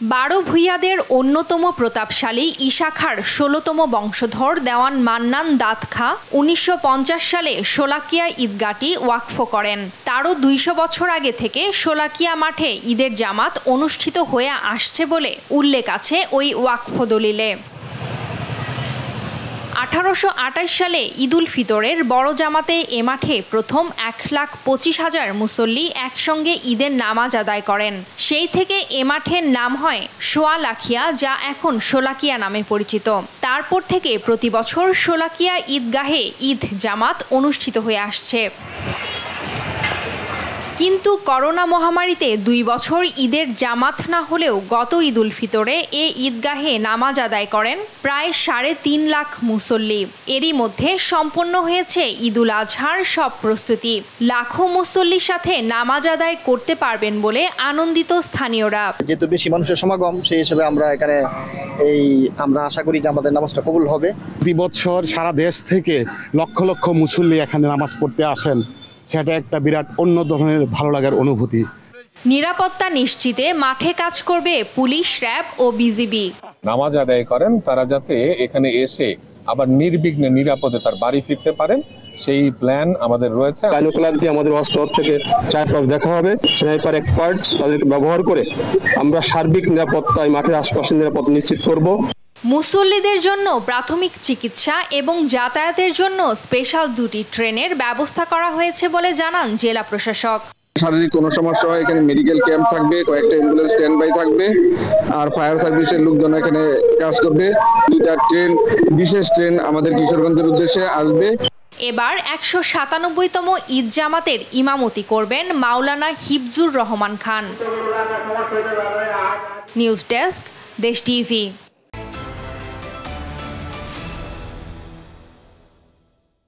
বারো ভূঁইয়াদের অন্যতম প্রতাপশালী ইশাখার ১৬তম বংশধর দেওয়ান মান্নান দাঁত খাঁ ১৯৫০ সালে শোলাকিয়া ঈদগাহটি ওয়াকফ করেন। তারও ২০০ বছর আগে থেকে শোলাকিয়া মাঠে ঈদের জামাত অনুষ্ঠিত হয়ে আসছে বলে উল্লেখ আছে ওই ওয়াকফ দলিলে। ১৮২৮ সালে ঈদুল ফিতরের বড় জামাতে এ মাঠে প্রথম ১,২৫,০০০ মুসল্লি একসঙ্গে ঈদের নামাজ আদায় করেন। সেই থেকে এ মাঠের নাম হয় শোয়ালাখিয়া, যা এখন শোলাকিয়া নামে পরিচিত। তারপর থেকে প্রতি বছর শোলাকিয়া ঈদগাহে ঈদ জামাত অনুষ্ঠিত হয়ে আসছে। কিন্তু করোনা মহামারীতে ২ বছর ঈদের জামাত না হলেও গত ঈদুল ফিতরে এ ঈদগাহে নামাজ আদায় করেন প্রায় ৩.৫ লাখ মুসল্লি। এরই মধ্যে সম্পন্ন হয়েছে ঈদুল আজহার সব প্রস্তুতি। লাখো মুসল্লির সাথে নামাজ আদায় করতে পারবেন বলে আনন্দিত স্থানীয়রা। যেহেতু বেশি মানুষের সমাগম, সেই হিসেবে আমরা এখানে আমরা আশা করি যে আমাদের নামাজটা কবুল হবে। প্রতি বছর সারা দেশ থেকে লক্ষ লক্ষ মুসল্লি এখানে নামাজ পড়তে আসেন, সেটা একটা বিরাট অন্য ধরনের ভালো লাগার অনুভূতি। নিরাপত্তা নিশ্চিতে মাঠে কাজ করবে পুলিশ, র্যাব ও বিজিবি। নামাজ আদায় করেন তারা যাতে এখানে এসে আবার নির্বিঘ্নে নিরাপদে তার বাড়ি ফিরতে পারেন, সেই প্ল্যান আমাদের রয়েছে। বাইনোকুলার আমাদের অস্ত্র থেকে চারপাশ দেখা হবে, স্নাইপার এক্সপার্ট তাদেরকে ব্যবহার করে আমরা সার্বিক নিরাপত্তায় মাঠের আশপাশের নিরাপত্তা নিশ্চিত করব। মুসল্লিদের জন্য প্রাথমিক চিকিৎসা এবং যাতায়াতের জন্য স্পেশাল 2টি ট্রেনের ব্যবস্থা করা হয়েছে বলে জানান জেলা প্রশাসক। শারীরিক কোনো সমস্যা হয় এখানে মেডিকেল ক্যাম্প থাকবে, কয়েকটা অ্যাম্বুলেন্স স্ট্যান্ড বাই থাকবে, আর ফায়ার সার্ভিসের লোকজন এখানে কাজ করবে। 2টা ট্রেন, বিশেষ ট্রেন আমাদের কিশোরগঞ্জের উদ্দেশ্যে আসবে। এবার ১৯৭তম ঈদ জামাতের ইমামতি করবেন মাওলানা হিফজুর রহমান খান। নিউজ ডেস্ক, দেশ টিভি।